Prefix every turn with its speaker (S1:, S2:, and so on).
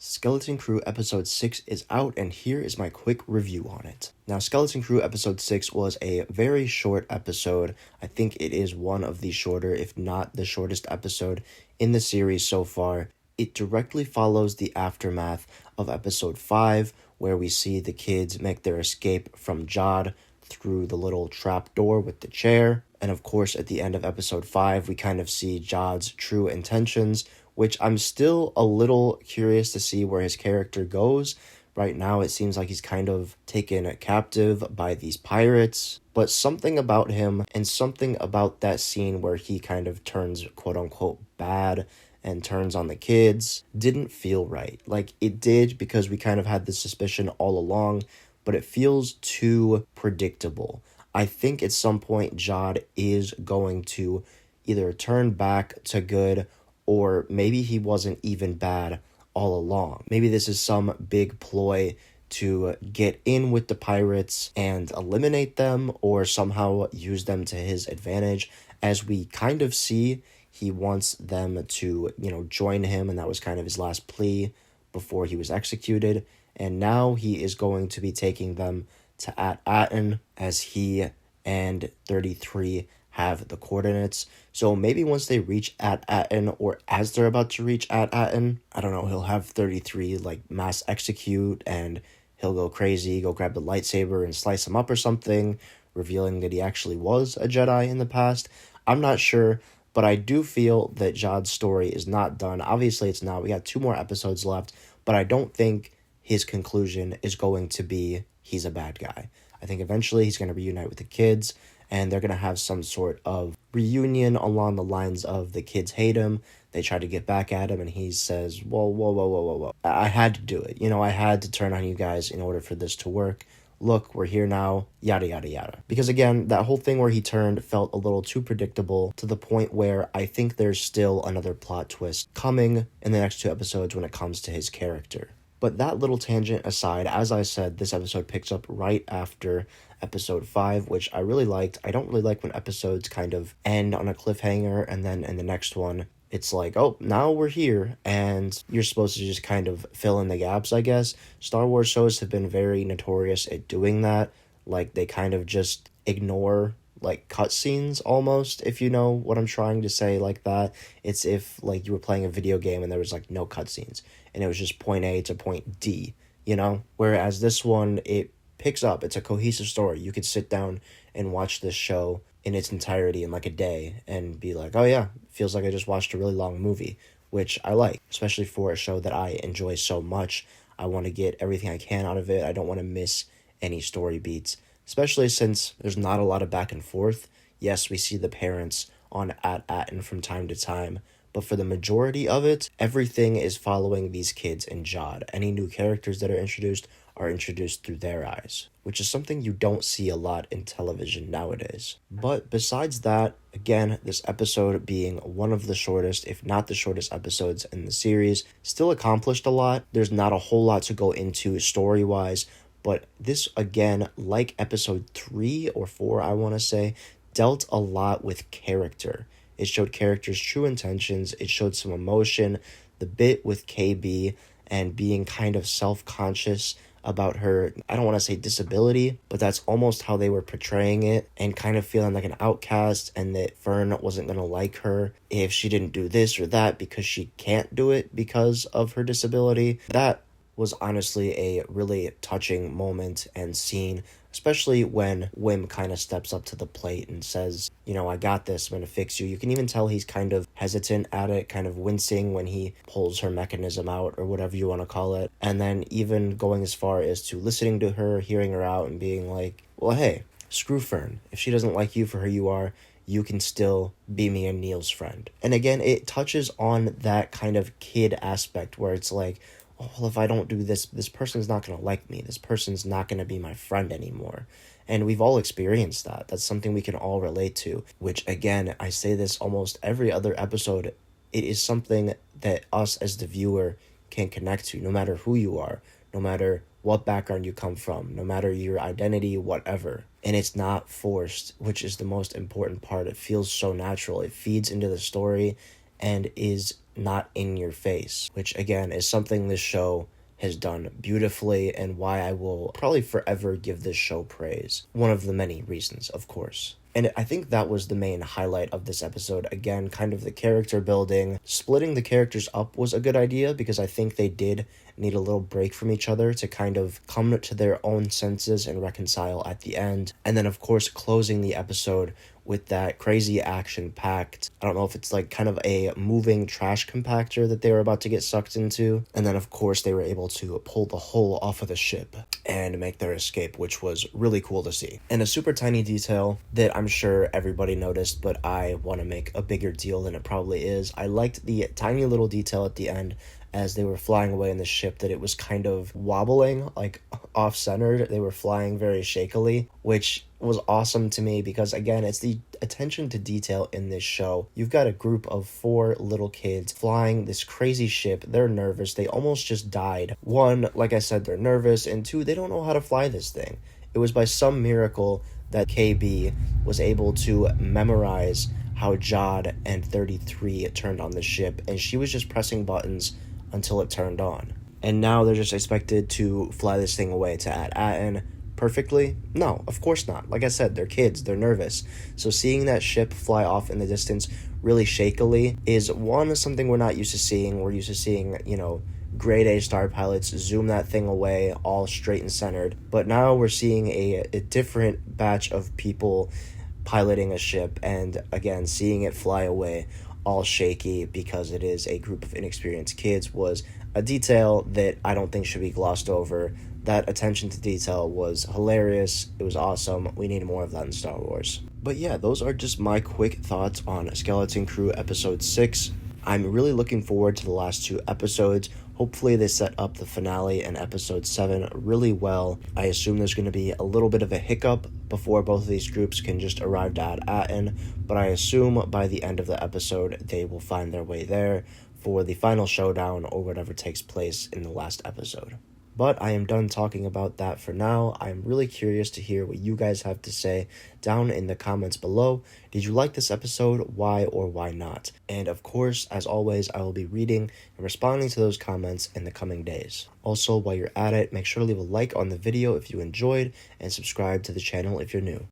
S1: Skeleton Crew Episode 6 is out, and here is my quick review on it. Now, Skeleton Crew Episode 6 was a very short episode. I think it is one of the shorter, if not the shortest episode in the series so far. It directly follows the aftermath of Episode 5, where we see the kids make their escape from Jod through the little trap door with the chair. And of course, at the end of Episode 5, we kind of see Jod's true intentions, which I'm still a little curious to see where his character goes. Right now, it seems like he's kind of taken captive by these pirates, but something about him and something about that scene where he kind of turns quote-unquote bad and turns on the kids didn't feel right. Like, it did because we kind of had this suspicion all along, but it feels too predictable. I think at some point Jod is going to either turn back to good, or maybe he wasn't even bad all along. Maybe this is some big ploy to get in with the pirates and eliminate them, or somehow use them to his advantage. As we kind of see, he wants them to, join him, and that was kind of his last plea before he was executed. And now he is going to be taking them to At-Aten, as he and 33 have the coordinates. So maybe once they reach At-Aten, or as they're about to reach At-Aten, I don't know, he'll have 33 mass execute, and he'll go crazy, go grab the lightsaber and slice him up or something, revealing that he actually was a Jedi in the past. I'm not sure, but I do feel that Jod's story is not done. Obviously it's not. We got 2 more episodes left, but I don't think his conclusion is going to be he's a bad guy. I think eventually he's going to reunite with the kids, and they're going to have some sort of reunion along the lines of the kids hate him, they try to get back at him, and he says, whoa. I had to do it. I had to turn on you guys in order for this to work. Look, we're here now, yada, yada, yada. Because again, that whole thing where he turned felt a little too predictable, to the point where I think there's still another plot twist coming in the next 2 episodes when it comes to his character. But that little tangent aside, as I said, this episode picks up right after Episode 5, which I really liked. I don't really like when episodes kind of end on a cliffhanger, and then in the next one, it's like, oh, now we're here, and you're supposed to just kind of fill in the gaps, I guess. Star Wars shows have been very notorious at doing that. They kind of just ignore cutscenes almost, if you know what I'm trying to say like that. It's if you were playing a video game and there was no cutscenes, and it was just point A to point D, Whereas this one, it picks up. It's a cohesive story. You could sit down and watch this show in its entirety in a day and be like, oh yeah, feels like I just watched a really long movie, which I like, especially for a show that I enjoy so much. I want to get everything I can out of it. I don't want to miss any story beats, especially since there's not a lot of back and forth. Yes, we see the parents on At-Aten from time to time, but for the majority of it, everything is following these kids and Jod. Any new characters that are introduced through their eyes, which is something you don't see a lot in television nowadays. But besides that, again, this episode being one of the shortest, if not the shortest episodes in the series, still accomplished a lot. There's not a whole lot to go into story-wise, but this, again, like Episode 3 or 4, I want to say, dealt a lot with character. It showed characters' true intentions. It showed some emotion. The bit with KB and being kind of self-conscious about her, I don't want to say disability, but that's almost how they were portraying it, and kind of feeling like an outcast, and that Fern wasn't going to like her if she didn't do this or that because she can't do it because of her disability. That was honestly a really touching moment and scene, especially when Wim kind of steps up to the plate and says, I got this, I'm going to fix you. You can even tell he's kind of hesitant at it, kind of wincing when he pulls her mechanism out, or whatever you want to call it. And then even going as far as to listening to her, hearing her out, and being like, well, hey, screw Fern. If she doesn't like you for who you are, you can still be me and Neil's friend. And again, it touches on that kind of kid aspect where it's like, oh, well, if I don't do this, this person's not going to like me. This person's not going to be my friend anymore. And we've all experienced that. That's something we can all relate to, which, again, I say this almost every other episode. It is something that us as the viewer can connect to, no matter who you are, no matter what background you come from, no matter your identity, whatever. And it's not forced, which is the most important part. It feels so natural. It feeds into the story and is not in your face, which again is something this show has done beautifully and why I will probably forever give this show praise. One of the many reasons, of course. And I think that was the main highlight of this episode. Again, kind of the character building. Splitting the characters up was a good idea because I think they did need a little break from each other to kind of come to their own senses and reconcile at the end. And then, of course, closing the episode with that crazy action-packed, I don't know if it's like kind of a moving trash compactor that they were about to get sucked into. And then, of course, they were able to pull the hull off of the ship and make their escape, which was really cool to see. And a super tiny detail that I'm sure everybody noticed, but I want to make a bigger deal than it probably is. I liked the tiny little detail at the end as they were flying away in the ship that it was kind of wobbling, like off-centered. They were flying very shakily, which was awesome to me because, again, it's the attention to detail in this show. You've got a group of 4 little kids flying this crazy ship. They're nervous. They almost just died. 1, like I said, they're nervous, and 2, they don't know how to fly this thing. It was by some miracle that KB was able to memorize how Jod and 33 turned on the ship, and she was just pressing buttons until it turned on. And now they're just expected to fly this thing away to At-Aten perfectly? No, of course not. Like I said, they're kids, they're nervous. So seeing that ship fly off in the distance really shakily is something we're not used to seeing. We're used to seeing, grade A star pilots zoom that thing away all straight and centered. But now we're seeing a different batch of people piloting a ship, and again, seeing it fly away all shaky because it is a group of inexperienced kids was a detail that I don't think should be glossed over. That attention to detail was hilarious. It was awesome. We need more of that in Star Wars. But yeah, those are just my quick thoughts on Skeleton Crew Episode 6. I'm really looking forward to the last 2 episodes. Hopefully they set up the finale in Episode 7 really well. I assume there's going to be a little bit of a hiccup before both of these groups can just arrive at Aten, but I assume by the end of the episode they will find their way there for the final showdown or whatever takes place in the last episode. But I am done talking about that for now. I'm really curious to hear what you guys have to say down in the comments below. Did you like this episode? Why or why not? And of course, as always, I will be reading and responding to those comments in the coming days. Also, while you're at it, make sure to leave a like on the video if you enjoyed and subscribe to the channel if you're new.